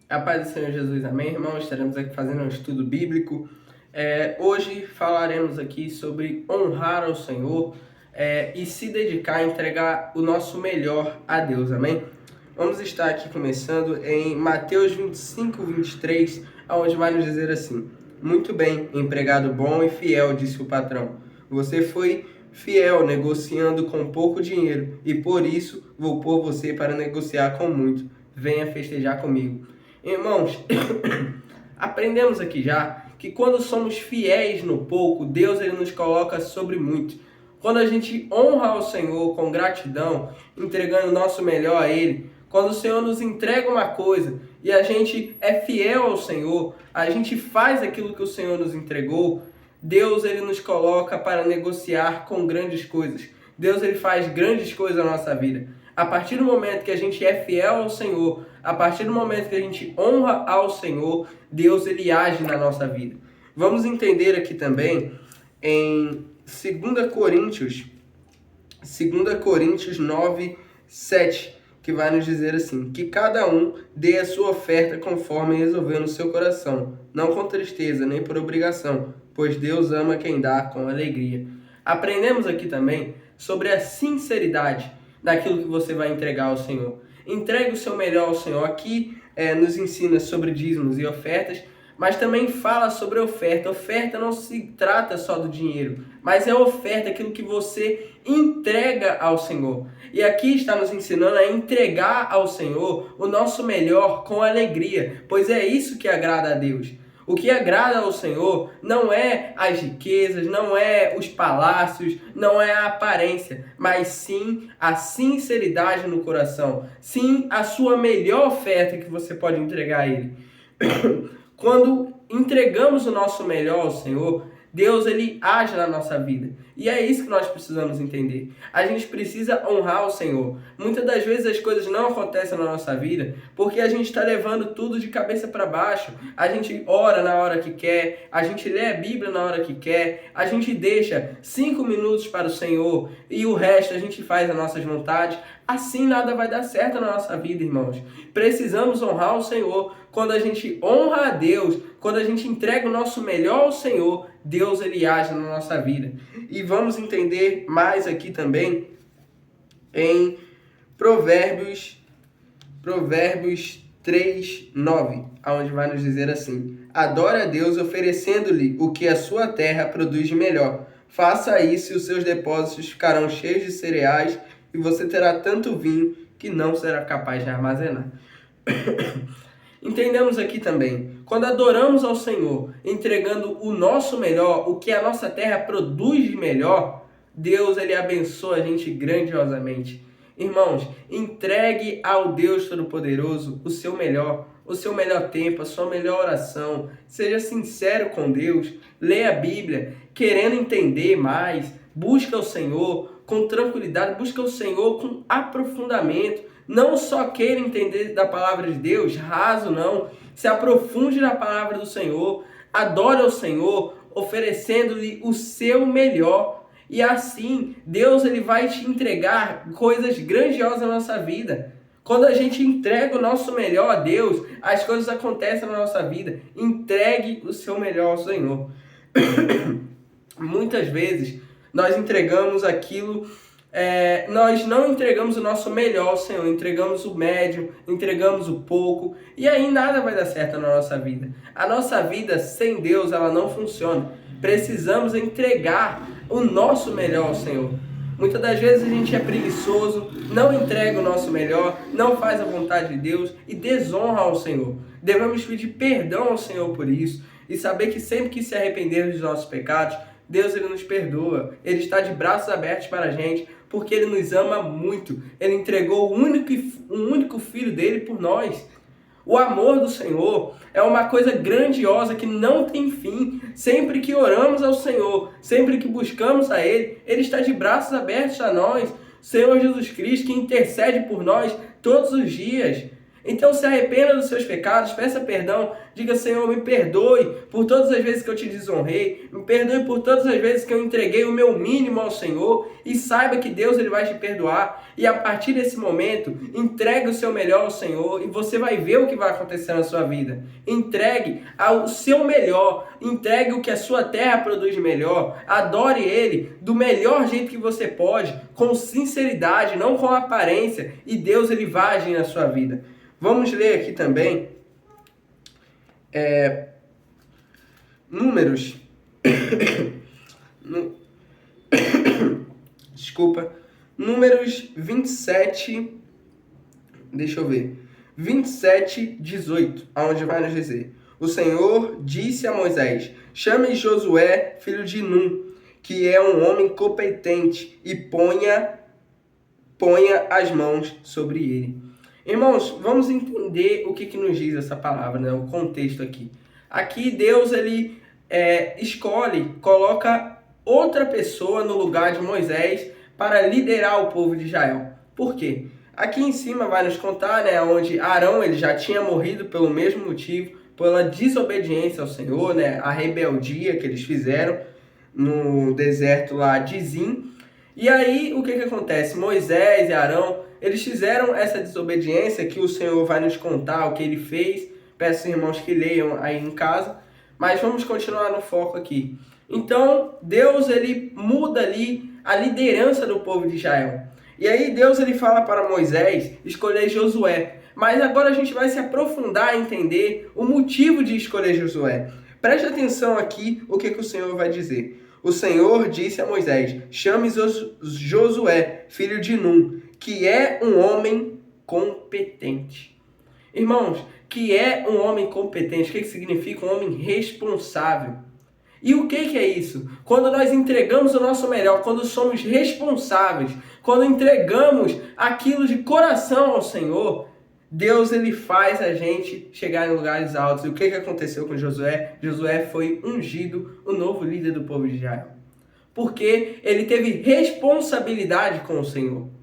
A paz do Senhor Jesus, amém, irmãos? Estaremos aqui fazendo um estudo bíblico. Hoje falaremos aqui sobre honrar ao Senhor e se dedicar a entregar o nosso melhor a Deus, amém? Vamos estar aqui começando em Mateus 25:23, onde vai nos dizer assim: Muito bem, empregado bom e fiel, disse o patrão. Você foi fiel negociando com pouco dinheiro e por isso vou pôr você para negociar com muito. Venha festejar comigo. Irmãos, aprendemos aqui já que quando somos fiéis no pouco, Deus ele nos coloca sobre muito. Quando a gente honra ao Senhor com gratidão, entregando o nosso melhor a Ele, quando o Senhor nos entrega uma coisa e a gente é fiel ao Senhor, a gente faz aquilo que o Senhor nos entregou, Deus ele nos coloca para negociar com grandes coisas. Deus ele faz grandes coisas na nossa vida. A partir do momento que a gente é fiel ao Senhor, a partir do momento que a gente honra ao Senhor, Deus ele age na nossa vida. Vamos entender aqui também em 2 Coríntios 9:7, que vai nos dizer assim: que cada um dê a sua oferta conforme resolveu no seu coração, não com tristeza nem por obrigação, pois Deus ama quem dá com alegria. Aprendemos aqui também sobre a sinceridade daquilo que você vai entregar ao Senhor. Entregue o seu melhor ao Senhor. Aqui nos ensina sobre dízimos e ofertas, mas também fala sobre oferta. Oferta não se trata só do dinheiro, mas é oferta, aquilo que você entrega ao Senhor. E aqui está nos ensinando a entregar ao Senhor o nosso melhor com alegria, pois é isso que agrada a Deus. O que agrada ao Senhor não é as riquezas, não é os palácios, não é a aparência, mas sim a sinceridade no coração. Sim, a sua melhor oferta que você pode entregar a Ele. Quando entregamos o nosso melhor ao Senhor, Deus ele age na nossa vida. E é isso que nós precisamos entender. A gente precisa honrar o Senhor. Muitas das vezes as coisas não acontecem na nossa vida porque a gente está levando tudo de cabeça para baixo. A gente ora na hora que quer, a gente lê a Bíblia na hora que quer, a gente deixa 5 minutos para o Senhor e o resto a gente faz as nossas vontades. Assim nada vai dar certo na nossa vida, irmãos. Precisamos honrar o Senhor. Quando a gente honra a Deus, quando a gente entrega o nosso melhor ao Senhor, Deus ele age na nossa vida. E vamos entender mais aqui também em Provérbios 3:9, onde vai nos dizer assim: Adore a Deus oferecendo-lhe o que a sua terra produz de melhor. Faça isso e os seus depósitos ficarão cheios de cereais e você terá tanto vinho que não será capaz de armazenar. Entendemos aqui também, quando adoramos ao Senhor, entregando o nosso melhor, o que a nossa terra produz de melhor, Deus ele abençoa a gente grandiosamente. Irmãos, entregue ao Deus Todo-Poderoso o seu melhor tempo, a sua melhor oração. Seja sincero com Deus, leia a Bíblia, querendo entender mais, busca o Senhor com tranquilidade, busca o Senhor com aprofundamento. Não só queira entender da palavra de Deus, raso não, se aprofunde na palavra do Senhor, adore ao Senhor, oferecendo-lhe o seu melhor. E assim, Deus ele vai te entregar coisas grandiosas na nossa vida. Quando a gente entrega o nosso melhor a Deus, as coisas acontecem na nossa vida. Entregue o seu melhor ao Senhor. Muitas vezes, nós entregamos aquilo... nós não entregamos o nosso melhor ao Senhor, entregamos o médio, entregamos o pouco, e aí nada vai dar certo na nossa vida. A nossa vida sem Deus, ela não funciona. Precisamos entregar o nosso melhor ao Senhor. Muitas das vezes a gente é preguiçoso, não entrega o nosso melhor, não faz a vontade de Deus e desonra ao Senhor. Devemos pedir perdão ao Senhor por isso e saber que sempre que se arrepender dos nossos pecados, Deus ele nos perdoa, Ele está de braços abertos para a gente, porque Ele nos ama muito. Ele entregou o único Filho dele por nós. O amor do Senhor é uma coisa grandiosa que não tem fim. Sempre que oramos ao Senhor, sempre que buscamos a Ele, Ele está de braços abertos a nós. Senhor Jesus Cristo que intercede por nós todos os dias. Então se arrependa dos seus pecados, peça perdão, diga: Senhor, me perdoe por todas as vezes que eu te desonrei, me perdoe por todas as vezes que eu entreguei o meu mínimo ao Senhor, e saiba que Deus ele vai te perdoar. E a partir desse momento, entregue o seu melhor ao Senhor e você vai ver o que vai acontecer na sua vida. Entregue ao seu melhor, entregue o que a sua terra produz de melhor, adore Ele do melhor jeito que você pode, com sinceridade, não com aparência, e Deus ele vai agir na sua vida. Vamos ler aqui também Números. Desculpa. Números 27. Deixa eu ver. 27, 18. Aonde vai nos dizer: o Senhor disse a Moisés: chame Josué, filho de Num, que é um homem competente, e ponha as mãos sobre ele. Irmãos, vamos entender o que nos diz essa palavra, né? O contexto aqui. Aqui Deus ele coloca outra pessoa no lugar de Moisés para liderar o povo de Israel. Por quê? Aqui em cima vai nos contar, né, onde Arão ele já tinha morrido pelo mesmo motivo, pela desobediência ao Senhor, né, a rebeldia que eles fizeram no deserto lá de Zim. E aí o que acontece? Moisés e Arão, eles fizeram essa desobediência que o Senhor vai nos contar o que ele fez. Peço aos irmãos que leiam aí em casa, mas vamos continuar no foco aqui. Então, Deus ele muda ali a liderança do povo de Israel. E aí Deus ele fala para Moisés escolher Josué. Mas agora a gente vai se aprofundar e entender o motivo de escolher Josué. Preste atenção aqui o que o Senhor vai dizer. O Senhor disse a Moisés: chame Josué, filho de Num, que é um homem competente. Irmãos, que é um homem competente, o que significa? Um homem responsável. E o que é isso? Quando nós entregamos o nosso melhor, quando somos responsáveis, quando entregamos aquilo de coração ao Senhor, Deus ele faz a gente chegar em lugares altos. E o que aconteceu com Josué? Josué foi ungido o novo líder do povo de Israel. Porque ele teve responsabilidade com o Senhor.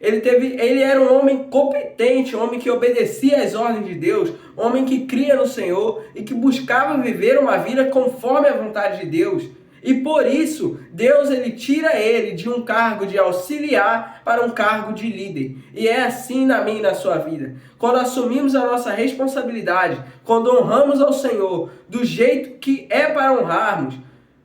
Ele era um homem competente, um homem que obedecia às ordens de Deus, um homem que cria no Senhor e que buscava viver uma vida conforme a vontade de Deus. E por isso, Deus ele tira ele de um cargo de auxiliar para um cargo de líder. E é assim na minha e na sua vida. Quando assumimos a nossa responsabilidade, quando honramos ao Senhor do jeito que é para honrarmos,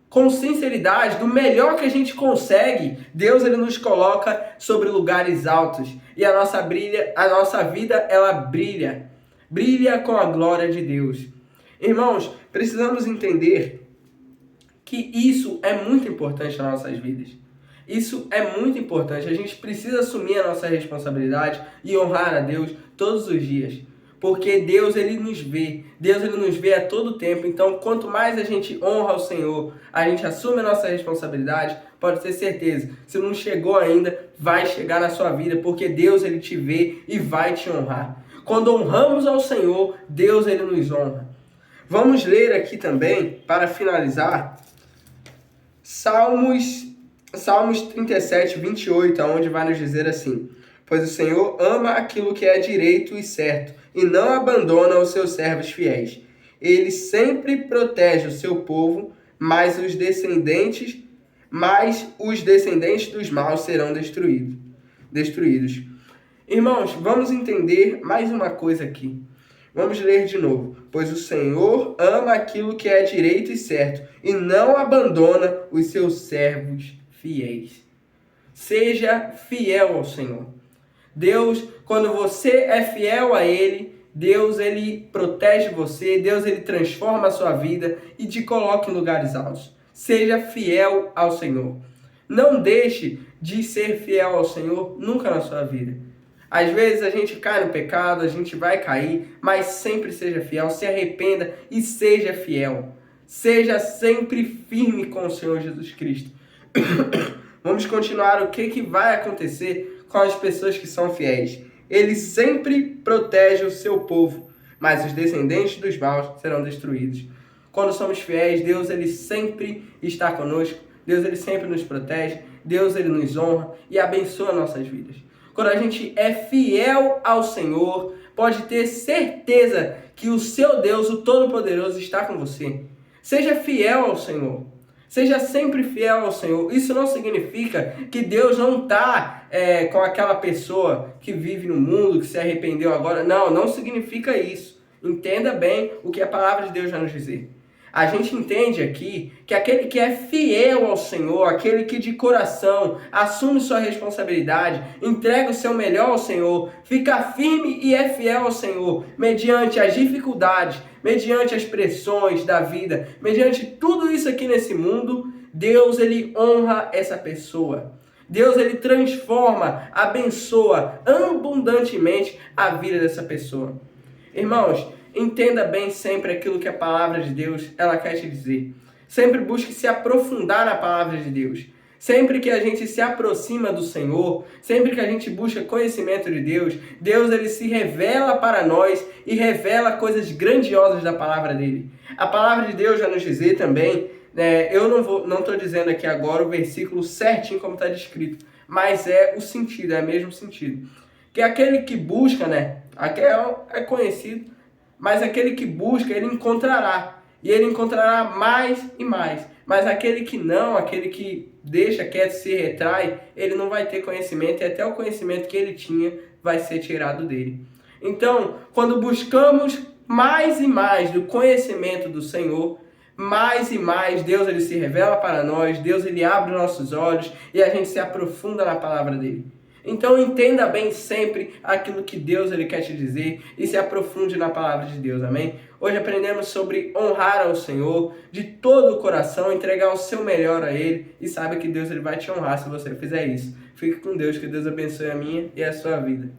com sinceridade, do melhor que a gente consegue, Deus ele nos coloca sobre lugares altos. E a nossa vida ela brilha. Brilha com a glória de Deus. Irmãos, precisamos entender que isso é muito importante nas nossas vidas. Isso é muito importante. A gente precisa assumir a nossa responsabilidade e honrar a Deus todos os dias. Porque Deus ele nos vê. Deus ele nos vê a todo tempo. Então, quanto mais a gente honra ao Senhor, a gente assume a nossa responsabilidade, pode ter certeza, se não chegou ainda, vai chegar na sua vida, porque Deus ele te vê e vai te honrar. Quando honramos ao Senhor, Deus ele nos honra. Vamos ler aqui também, para finalizar, Salmos 37, 28, onde vai nos dizer assim: pois o Senhor ama aquilo que é direito e certo, e não abandona os seus servos fiéis. Ele sempre protege o seu povo, mas os descendentes dos maus serão destruídos. Irmãos, vamos entender mais uma coisa aqui. Vamos ler de novo. Pois o Senhor ama aquilo que é direito e certo, e não abandona os seus servos fiéis. Seja fiel ao Senhor. Deus, quando você é fiel a Ele, Deus ele protege você, Deus ele transforma a sua vida e te coloca em lugares altos. Seja fiel ao Senhor. Não deixe de ser fiel ao Senhor nunca na sua vida. Às vezes a gente cai no pecado, a gente vai cair, mas sempre seja fiel, se arrependa e seja fiel. Seja sempre firme com o Senhor Jesus Cristo. Vamos continuar o que vai acontecer com as pessoas que são fiéis. Ele sempre protege o seu povo, mas os descendentes dos maus serão destruídos. Quando somos fiéis, Deus ele sempre está conosco, Deus ele sempre nos protege, Deus ele nos honra e abençoa nossas vidas. Quando a gente é fiel ao Senhor, pode ter certeza que o seu Deus, o Todo-Poderoso, está com você. Seja fiel ao Senhor. Seja sempre fiel ao Senhor. Isso não significa que Deus não está com aquela pessoa que vive no mundo, que se arrependeu agora. Não, não significa isso. Entenda bem o que a palavra de Deus vai nos dizer. A gente entende aqui que aquele que é fiel ao Senhor, aquele que de coração assume sua responsabilidade, entrega o seu melhor ao Senhor, fica firme e é fiel ao Senhor, mediante as dificuldades, mediante as pressões da vida, mediante tudo isso aqui nesse mundo, Deus ele honra essa pessoa. Deus ele transforma, abençoa abundantemente a vida dessa pessoa. Irmãos, entenda bem sempre aquilo que a palavra de Deus ela quer te dizer. Sempre busque se aprofundar na palavra de Deus. Sempre que a gente se aproxima do Senhor, sempre que a gente busca conhecimento de Deus, Deus ele se revela para nós e revela coisas grandiosas da palavra dele. A palavra de Deus vai nos dizer também, eu não estou dizendo aqui agora o versículo certinho como está descrito, mas é o sentido, é o mesmo sentido. Que aquele que busca, aquele é conhecido, mas aquele que busca, ele encontrará. E ele encontrará mais e mais. Mas aquele que não, aquele que deixa quieto, se retrai, ele não vai ter conhecimento. E até o conhecimento que ele tinha vai ser tirado dele. Então, quando buscamos mais e mais do conhecimento do Senhor, mais e mais Deus ele se revela para nós, Deus ele abre os nossos olhos e a gente se aprofunda na palavra dele. Então entenda bem sempre aquilo que Deus ele quer te dizer e se aprofunde na palavra de Deus, amém? Hoje aprendemos sobre honrar ao Senhor de todo o coração, entregar o seu melhor a Ele e saiba que Deus ele vai te honrar se você fizer isso. Fique com Deus, que Deus abençoe a minha e a sua vida.